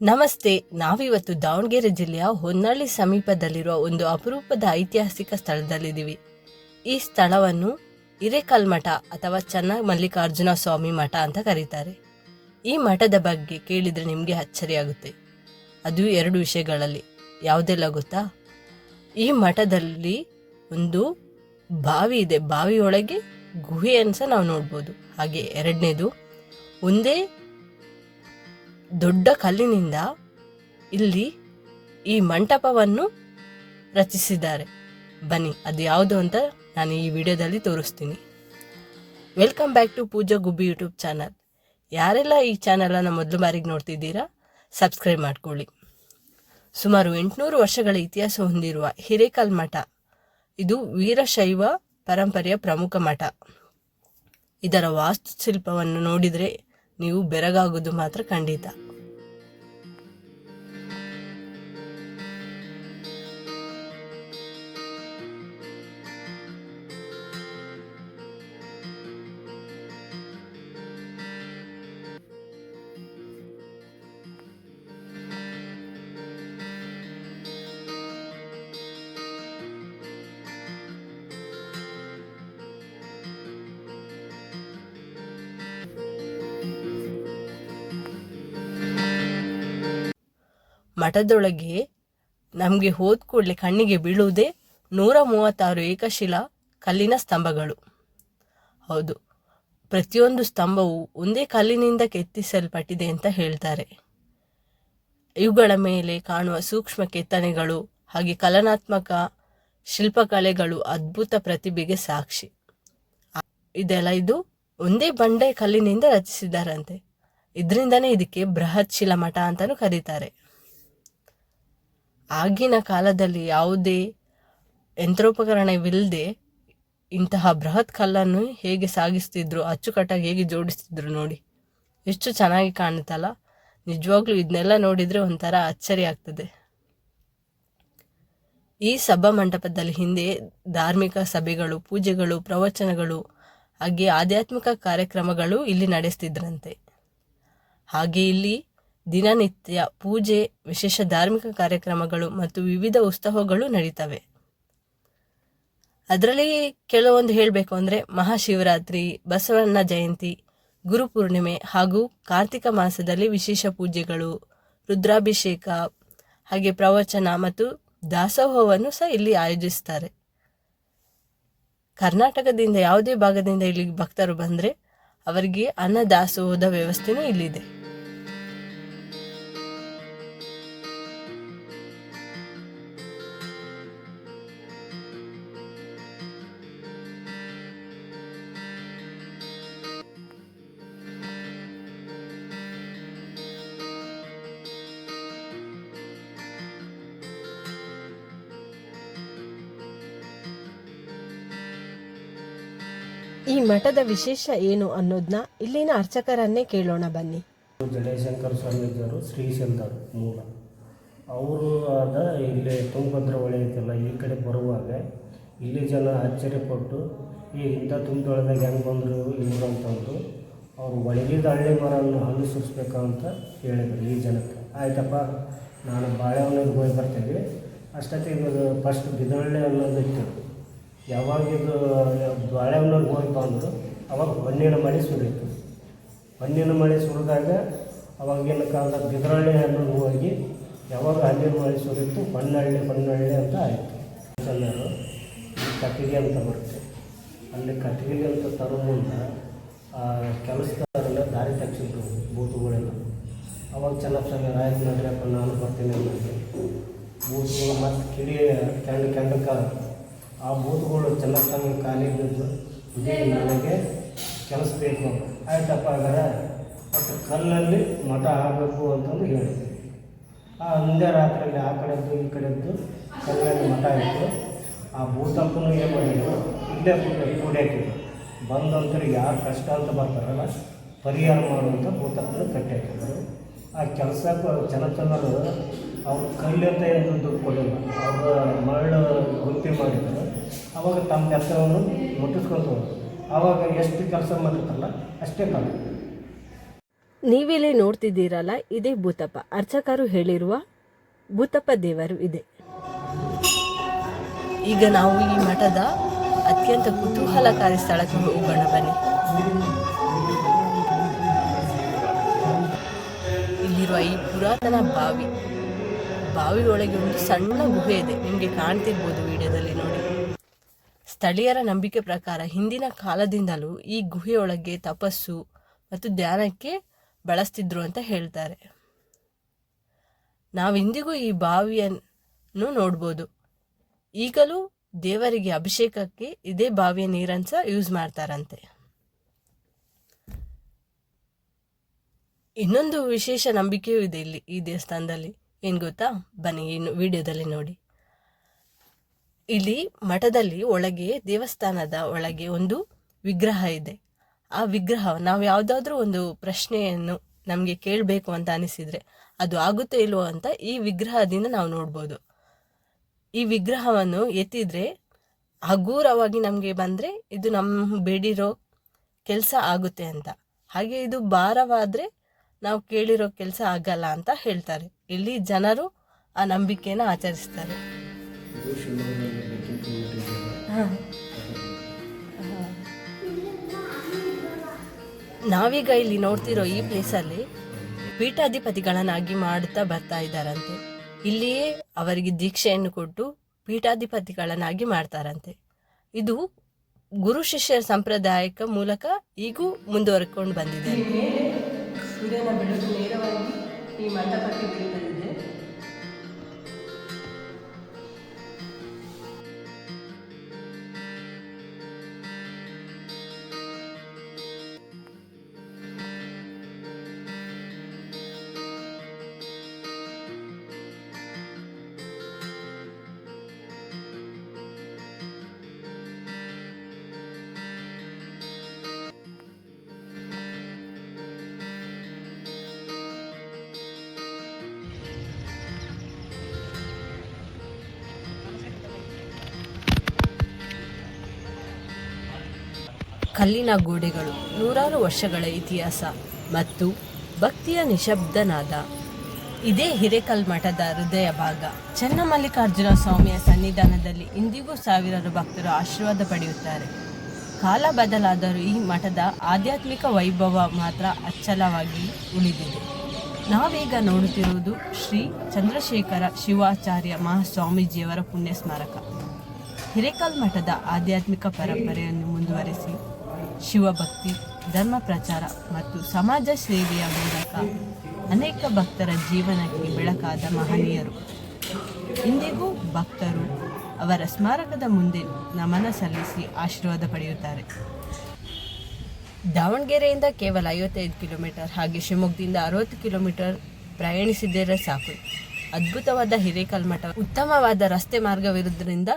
ನಮಸ್ತೆ. ನಾವಿವತ್ತು ದಾವಣಗೆರೆ ಜಿಲ್ಲೆಯ ಹೊನ್ನಾಳಿ ಸಮೀಪದಲ್ಲಿರುವ ಒಂದು ಅಪರೂಪದ ಐತಿಹಾಸಿಕ ಸ್ಥಳದಲ್ಲಿದ್ದೀವಿ. ಈ ಸ್ಥಳವನ್ನು ಹಿರೇಕಲ್ಮಠ ಅಥವಾ ಚನ್ನಮಲ್ಲಿಕಾರ್ಜುನ ಸ್ವಾಮಿ ಮಠ ಅಂತ ಕರೀತಾರೆ. ಈ ಮಠದ ಬಗ್ಗೆ ಕೇಳಿದರೆ ನಿಮಗೆ ಅಚ್ಚರಿಯಾಗುತ್ತೆ. ಅದು 2 ವಿಷಯಗಳಲ್ಲಿ. ಯಾವುದೆಲ್ಲ ಗೊತ್ತಾ? ಈ ಮಠದಲ್ಲಿ ಒಂದು ಬಾವಿ ಇದೆ. ಬಾವಿಯೊಳಗೆ ಗುಹೆಯನ್ನು ಸಹ ನಾವು ನೋಡ್ಬೋದು. ಹಾಗೆ 2ನೇದು, ಒಂದೇ ದೊಡ್ಡ ಕಲ್ಲಿನಿಂದ ಇಲ್ಲಿ ಈ ಮಂಟಪವನ್ನು ರಚಿಸಿದ್ದಾರೆ. ಬನ್ನಿ, ಅದು ಯಾವುದು ಅಂತ ನಾನು ಈ ವಿಡಿಯೋದಲ್ಲಿ ತೋರಿಸ್ತೀನಿ. Welcome back to Pooja Gubbi YouTube channel. ಯಾರೆಲ್ಲ ಈ ಚಾನಲನ್ನು ಮೊದಲು ಬಾರಿಗೆ ನೋಡ್ತಿದ್ದೀರಾ, ಸಬ್ಸ್ಕ್ರೈಬ್ ಮಾಡ್ಕೊಳ್ಳಿ. ಸುಮಾರು 800 ವರ್ಷಗಳ ಇತಿಹಾಸ ಹೊಂದಿರುವ ಹಿರೇಕಲ್ಮಠ ಇದು ವೀರಶೈವ ಪರಂಪರೆಯ ಪ್ರಮುಖ ಮಠ. ಇದರ ವಾಸ್ತುಶಿಲ್ಪವನ್ನು ನೋಡಿದರೆ ನೀವು ಬೆರಗಾಗೋದು ಮಾತ್ರ ಖಂಡಿತ. ಮಠದೊಳಗೆ ನಮಗೆ ಹೋದ ಕೂಡಲೇ ಕಣ್ಣಿಗೆ ಬೀಳುವುದೇ 136 ಏಕಶಿಲಾ ಕಲ್ಲಿನ ಸ್ತಂಭಗಳು. ಹೌದು, ಪ್ರತಿಯೊಂದು ಸ್ತಂಭವು ಒಂದೇ ಕಲ್ಲಿನಿಂದ ಕೆತ್ತಿಸಲ್ಪಟ್ಟಿದೆ ಅಂತ ಹೇಳ್ತಾರೆ. ಇವುಗಳ ಮೇಲೆ ಕಾಣುವ ಸೂಕ್ಷ್ಮ ಕೆತ್ತನೆಗಳು ಹಾಗೆ ಕಲನಾತ್ಮಕ ಶಿಲ್ಪಕಲೆಗಳು ಅದ್ಭುತ ಪ್ರತಿಭೆಗೆ ಸಾಕ್ಷಿ. ಇದು ಒಂದೇ ಬಂಡೆ ಕಲ್ಲಿನಿಂದ ರಚಿಸಿದ್ದಾರಂತೆ. ಇದರಿಂದನೇ ಇದಕ್ಕೆ ಬೃಹತ್ ಶಿಲಾ ಮಠ ಅಂತಲೂ ಕರೀತಾರೆ. ಆಗಿನ ಕಾಲದಲ್ಲಿ ಯಾವುದೇ ಯಂತ್ರೋಪಕರಣವಿಲ್ಲದೆ ಇಂತಹ ಬೃಹತ್ ಕಲ್ಲನ್ನು ಹೇಗೆ ಸಾಗಿಸ್ತಿದ್ರು, ಅಚ್ಚುಕಟ್ಟಾಗಿ ಹೇಗೆ ಜೋಡಿಸ್ತಿದ್ರು ನೋಡಿ, ಎಷ್ಟು ಚೆನ್ನಾಗಿ ಕಾಣುತ್ತಲ್ಲ. ನಿಜವಾಗ್ಲೂ ಇದನ್ನೆಲ್ಲ ನೋಡಿದರೆ ಒಂಥರ ಅಚ್ಚರಿ ಆಗ್ತದೆ. ಈ ಸಭಾ ಮಂಟಪದಲ್ಲಿ ಹಿಂದೆ ಧಾರ್ಮಿಕ ಸಭೆಗಳು, ಪೂಜೆಗಳು, ಪ್ರವಚನಗಳು ಹಾಗೆ ಆಧ್ಯಾತ್ಮಿಕ ಕಾರ್ಯಕ್ರಮಗಳು ಇಲ್ಲಿ ನಡೆಸ್ತಿದ್ರಂತೆ. ಹಾಗೆ ಇಲ್ಲಿ ದಿನನಿತ್ಯ ಪೂಜೆ, ವಿಶೇಷ ಧಾರ್ಮಿಕ ಕಾರ್ಯಕ್ರಮಗಳು ಮತ್ತು ವಿವಿಧ ಉತ್ಸವಗಳು ನಡೀತವೆ. ಅದರಲ್ಲಿ ಕೆಲವೊಂದು ಹೇಳಬೇಕು ಅಂದರೆ ಮಹಾಶಿವರಾತ್ರಿ, ಬಸವಣ್ಣ ಜಯಂತಿ, ಗುರುಪೂರ್ಣಿಮೆ ಹಾಗೂ ಕಾರ್ತಿಕ ಮಾಸದಲ್ಲಿ ವಿಶೇಷ ಪೂಜೆಗಳು, ರುದ್ರಾಭಿಷೇಕ ಹಾಗೆ ಪ್ರವಚನ ಮತ್ತು ದಾಸೋಹವನ್ನು ಸಹ ಇಲ್ಲಿ ಆಯೋಜಿಸ್ತಾರೆ. ಕರ್ನಾಟಕದಿಂದ ಯಾವುದೇ ಭಾಗದಿಂದ ಇಲ್ಲಿ ಭಕ್ತರು ಬಂದರೆ ಅವರಿಗೆ ಅನ್ನದಾಸೋಹದ ವ್ಯವಸ್ಥೆನೂ ಇಲ್ಲಿದೆ. ಈ ಮಠದ ವಿಶೇಷ ಏನು ಅನ್ನೋದನ್ನ ಇಲ್ಲಿನ ಅರ್ಚಕರನ್ನೇ ಕೇಳೋಣ ಬನ್ನಿ. ಜಡೇಶಂಕರ ಸ್ವಾಮೀಜಿಯವರು ಶ್ರೀಶೈಲದವರು ಮೂಲ. ಅವರು ಆದ ಇಲ್ಲಿ ತುಂಗಭದ್ರಾ ಹೊಳೆ ಐತಲ್ಲ, ಈ ಕಡೆ ಬರುವಾಗ ಇಲ್ಲಿ ಜನ ಆಶ್ಚರ್ಯಪಟ್ಟು ಇಂಥ ತುಂಬಿದೊಳದಾಗ ಹೆಂಗೆ ಬಂದರು ಇವರು ಅಂತಂದು ಅವರು ಒಳಗಿದ ಹಳ್ಳಿ ಮರವನ್ನು ಹಣ್ಣು ಸುರಿಸ್ಬೇಕಂತ ಹೇಳಿದರು ಈ ಜನಕ್ಕೆ. ಆಯ್ತಪ್ಪ, ನಾನು ಬಾಳೆಹೊನ್ನೂರಿಗೆ ಹೋಗಿ ಬರ್ತೇವೆ. ಅಷ್ಟೊತ್ತಿಗೆ ಫಸ್ಟ್ ಬಿದರಳ್ಳಿ ಅನ್ನೋದು ಇತ್ತು. ಯಾವಾಗ ಇದು ಬಾಳೆಹೊನ್ನೂರಿಗೆ ಹೋಗಿ ಬಂದರು ಅವಾಗ ಹೊನ್ನಿನ ಮಳೆ ಸುರಿಯಿತು. ಹೊನ್ನಿನ ಮಳೆ ಸುರಿದಾಗ ಅವಾಗಿನ ಕಾಲದ ಬಿದರಳ್ಳಿ ಅನ್ನೋದು ಹೋಗಿ ಯಾವಾಗ ಹಣ್ಣಿನ ಮಳೆ ಸುರಿಯಿತು ಹೊನ್ನಳ್ಳಿ ಅಂತ ಆಯಿತು. ಜನರು ಕಟ್ಟಿಗೆ ಅಂತ ಬರುತ್ತೆ, ಅಲ್ಲಿ ಕಟ್ಟಿಗೆ ಅಂತ ತರೋ ಮುಂದೆ ಕೆಲಸದವರೆಲ್ಲ ದಾರಿ ತಗ್ಸಿದ್ರು ಬೂತುಗಳೆಲ್ಲ. ಅವಾಗ ಚೆನ್ನಾಗಿ ಆಯ್ತು ನಡ್ರಿಯಪ್ಪ ನಾನು ಬರ್ತೀನಿ ಅನ್ನೋದು ಬೂತುಗಳು ಮತ್ತು ಕಿಡಿ ಕೆಂಡಕ್ಕ ಆ ಬೂತುಗಳು ಚೆನ್ನಾಗಿ ಖಾಲಿ ಬಿದ್ದು ನನಗೆ ಕೆಲಸ ಬೇಕು. ಆಯ್ತಪ್ಪ, ಹಾಗಾದ್ರೆ ಮತ್ತು ಕಲ್ಲಲ್ಲಿ ಮಠ ಆಗಬೇಕು ಅಂತಂದು ಹೇಳಿದೆ. ಒಂದೇ ರಾತ್ರಿಯಲ್ಲಿ ಆ ಕಡೆದ್ದು ಈ ಕಡೆದ್ದು ಕಲ್ಲಲ್ಲಿ ಮಠ ಇತ್ತು. ಆ ಭೂತಪ್ಪನೂ ಏನು ಮಾಡಿದ್ರು, ಇಲ್ಲೇ ಕೂಡಿ ಹಾಕಿದ್ರು. ಬಂದಂತರು ಯಾರು ಕಷ್ಟ ಅಂತ ಬರ್ತಾರಲ್ಲ ಪರಿಹಾರ ಮಾಡುವಂಥ ಭೂತಪ್ಪನ ಕಟ್ಟಿ ಹಾಕಿದ್ರು. ಆ ಕೆಲಸ ಚೆನ್ನಾರು ಅವ್ರು ಕಲ್ಲಿಂದ ಏನು ದುಡ್ಡು ಕೊಡಲಿಲ್ಲ, ಅವ್ರ ಮರಳು ಗುಂಪಿ ಮಾಡಿದ್ರು. ಆವಾಗ ತಮ್ಮ ಕೆಲಸವನ್ನು ಮುಟ್ಟಿಸ್ಕೊಂಡು ಹೋದ್ರು. ಆವಾಗ ಎಷ್ಟು ಕೆಲಸ ಮಾಡಿರ್ತಾರಲ್ಲ ಅಷ್ಟೇ ಕಾಲ. ನೀವಿಲ್ಲಿ ನೋಡ್ತಿದ್ದೀರಲ್ಲ, ಇದೇ ಭೂತಪ್ಪ. ಅರ್ಚಕರು ಹೇಳಿರುವ ಭೂತಪ್ಪ ದೇವರು ಇದೆ. ಈಗ ನಾವು ಈ ಮಠದ ಅತ್ಯಂತ ಕುತೂಹಲಕಾರಿ ಸ್ಥಳಕ್ಕೆ ಹೋಗೋಣ ಬನ್ನಿ. ಇಲ್ಲಿರುವ ಈ ಪುರಾತನ ಬಾವಿ ಒಳಗೆ ಒಂದು ಸಣ್ಣ ಗುಹೆ ಇದೆ. ನಿಮಗೆ ಕಾಣ್ತಿರ್ಬೋದು ವಿಡಿಯೋದಲ್ಲಿ ನೋಡಿ. ಸ್ಥಳೀಯರ ನಂಬಿಕೆ ಪ್ರಕಾರ ಹಿಂದಿನ ಕಾಲದಿಂದಲೂ ಈ ಗುಹೆಯೊಳಗೆ ತಪಸ್ಸು ಮತ್ತು ಧ್ಯಾನಕ್ಕೆ ಬಳಸ್ತಿದ್ರು ಅಂತ ಹೇಳ್ತಾರೆ. ನಾವಿಂದಿಗೂ ಈ ಬಾವಿಯನ್ನು ನೋಡ್ಬೋದು. ಈಗಲೂ ದೇವರಿಗೆ ಅಭಿಷೇಕಕ್ಕೆ ಇದೇ ಬಾವಿಯ ನೀರನ್ನು ಯೂಸ್ ಮಾಡ್ತಾರಂತೆ. ಇನ್ನೊಂದು ವಿಶೇಷ ನಂಬಿಕೆಯೂ ಇದೆ ಇಲ್ಲಿ ಈ ದೇವಸ್ಥಾನದಲ್ಲಿ. ಏನು ಗೊತ್ತಾ? ಬನ್ನಿ ಇನ್ನು ವಿಡಿಯೋದಲ್ಲಿ ನೋಡಿ. ಇಲ್ಲಿ ಮಠದಲ್ಲಿ ಒಳಗೆ, ದೇವಸ್ಥಾನದ ಒಳಗೆ ಒಂದು ವಿಗ್ರಹ ಇದೆ. ಆ ವಿಗ್ರಹ ನಾವು ಯಾವುದಾದ್ರೂ ಒಂದು ಪ್ರಶ್ನೆಯನ್ನು ನಮಗೆ ಕೇಳಬೇಕು ಅಂತ ಅನಿಸಿದರೆ ಅದು ಆಗುತ್ತೋ ಇಲ್ವೋ ಅಂತ ಈ ವಿಗ್ರಹದಿಂದ ನಾವು ನೋಡ್ಬೋದು. ಈ ವಿಗ್ರಹವನ್ನು ಎತ್ತಿದ್ರೆ ಹಗೂರವಾಗಿ ನಮಗೆ ಬಂದರೆ ಇದು ನಮ್ಮ ಬೇಡಿರೋ ಕೆಲಸ ಆಗುತ್ತೆ ಅಂತ. ಹಾಗೆ ಇದು ಭಾರವಾದರೆ ನಾವು ಕೇಳಿರೋ ಕೆಲಸ ಆಗಲ್ಲ ಅಂತ ಹೇಳ್ತಾರೆ. ಇಲ್ಲಿ ಜನರು ಆ ನಂಬಿಕೆಯನ್ನು ಆಚರಿಸ್ತಾರೆ. ನಾವೀಗ ಇಲ್ಲಿ ನೋಡ್ತಿರೋ ಈ ಪ್ಲೇಸಲ್ಲಿ ಪೀಠಾಧಿಪತಿಗಳನ್ನಾಗಿ ಮಾಡುತ್ತಾ ಬರ್ತಾ ಇದ್ದಾರಂತೆ. ಇಲ್ಲಿಯೇ ಅವರಿಗೆ ದೀಕ್ಷೆಯನ್ನು ಕೊಟ್ಟು ಪೀಠಾಧಿಪತಿಗಳನ್ನಾಗಿ ಮಾಡ್ತಾರಂತೆ. ಇದು ಗುರು ಶಿಷ್ಯರ ಸಂಪ್ರದಾಯಕ ಮೂಲಕ ಈಗೂ ಮುಂದುವರ್ಕೊಂಡು ಬಂದಿದೆ. ಸೂರ್ಯನ ಬೆಳಕು ನೇರವಾಗಿ ಈ ಮಂಟಪಕ್ಕೆ ಬೀಳುತ್ತದೆ. ಕಲ್ಲಿನ ಗೋಡೆಗಳು, ನೂರಾರು ವರ್ಷಗಳ ಇತಿಹಾಸ ಮತ್ತು ಭಕ್ತಿಯ ನಿಶಬ್ದನಾದ. ಇದೇ ಹಿರೇಕಲ್ ಮಠದ ಹೃದಯ ಭಾಗ. ಚನ್ನಮಲ್ಲಿಕಾರ್ಜುನ ಸ್ವಾಮಿಯ ಸನ್ನಿಧಾನದಲ್ಲಿ ಇಂದಿಗೂ ಸಾವಿರಾರು ಭಕ್ತರು ಆಶೀರ್ವಾದ ಪಡೆಯುತ್ತಾರೆ. ಕಾಲ ಬದಲಾದರೂ ಈ ಮಠದ ಆಧ್ಯಾತ್ಮಿಕ ವೈಭವ ಮಾತ್ರ ಅಚ್ಚಲವಾಗಿ ಉಳಿದಿದೆ. ನಾವೀಗ ನೋಡುತ್ತಿರುವುದು ಶ್ರೀ ಚಂದ್ರಶೇಖರ ಶಿವಾಚಾರ್ಯ ಮಹಾಸ್ವಾಮೀಜಿಯವರ ಪುಣ್ಯ ಸ್ಮಾರಕ. ಹಿರೇಕಲ್ ಮಠದ ಆಧ್ಯಾತ್ಮಿಕ ಪರಂಪರೆಯನ್ನು ಮುಂದುವರೆಸಿ ಶಿವಭಕ್ತಿ, ಧರ್ಮ ಪ್ರಚಾರ ಮತ್ತು ಸಮಾಜ ಸೇವೆಯ ಮೂಲಕ ಅನೇಕ ಭಕ್ತರ ಜೀವನಕ್ಕೆ ಬೆಳಕಾದ ಮಹನೀಯರು. ಇಂದಿಗೂ ಭಕ್ತರು ಅವರ ಸ್ಮಾರಕದ ಮುಂದೆ ನಮನ ಸಲ್ಲಿಸಿ ಆಶೀರ್ವಾದ ಪಡೆಯುತ್ತಾರೆ. ದಾವಣಗೆರೆಯಿಂದ ಕೇವಲ 55 ಕಿಲೋಮೀಟರ್, ಹಾಗೆ ಶಿವಮೊಗ್ಗದಿಂದ 60 ಕಿಲೋಮೀಟರ್ ಪ್ರಯಾಣಿಸಿದರೆ ಸಾಕು. ಅದ್ಭುತವಾದ ಹಿರೇಕಲ್ ಮಠ ಉತ್ತಮವಾದ ರಸ್ತೆ ಮಾರ್ಗವಿರುವುದರಿಂದ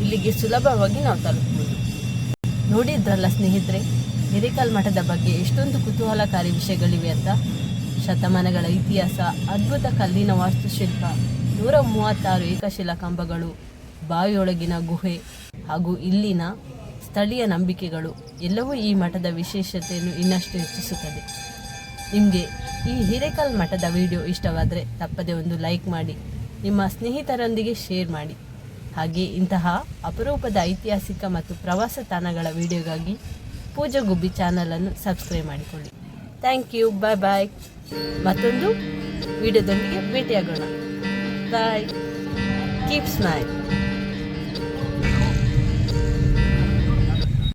ಇಲ್ಲಿಗೆ ಸುಲಭವಾಗಿ ನಾವು ತಲುಪಬಹುದು. ನೋಡಿದ್ರಲ್ಲ ಸ್ನೇಹಿತರೆ, ಹಿರೇಕಲ್ ಮಠದ ಬಗ್ಗೆ ಎಷ್ಟೊಂದು ಕುತೂಹಲಕಾರಿ ವಿಷಯಗಳಿವೆ ಅಂತ. ಶತಮಾನಗಳ ಇತಿಹಾಸ, ಅದ್ಭುತ ಕಲ್ಲಿನ ವಾಸ್ತುಶಿಲ್ಪ, 136 ಏಕಶಿಲಾ ಕಂಬಗಳು, ಬಾವಿಯೊಳಗಿನ ಗುಹೆ ಹಾಗೂ ಇಲ್ಲಿನ ಸ್ಥಳೀಯ ನಂಬಿಕೆಗಳು ಎಲ್ಲವೂ ಈ ಮಠದ ವಿಶೇಷತೆಯನ್ನು ಇನ್ನಷ್ಟು ಹೆಚ್ಚಿಸುತ್ತದೆ. ನಿಮಗೆ ಈ ಹಿರೇಕಲ್ ಮಠದ ವಿಡಿಯೋ ಇಷ್ಟವಾದರೆ ತಪ್ಪದೆ ಒಂದು ಲೈಕ್ ಮಾಡಿ, ನಿಮ್ಮ ಸ್ನೇಹಿತರೊಂದಿಗೆ ಶೇರ್ ಮಾಡಿ. ಹಾಗೆ ಇಂತಹ ಅಪರೂಪದ ಐತಿಹಾಸಿಕ ಮತ್ತು ಪ್ರವಾಸ ತಾಣಗಳ ವಿಡಿಯೋಗಾಗಿ ಪೂಜಾ ಗುಬ್ಬಿ ಚಾನಲನ್ನು ಸಬ್ಸ್ಕ್ರೈಬ್ ಮಾಡಿಕೊಳ್ಳಿ. Thank you. Bye bye. ಮತ್ತೊಂದು ವಿಡಿಯೋದೊಂದಿಗೆ ಭೇಟಿಯಾಗೋಣ. ಬಾಯ್. Keep smile.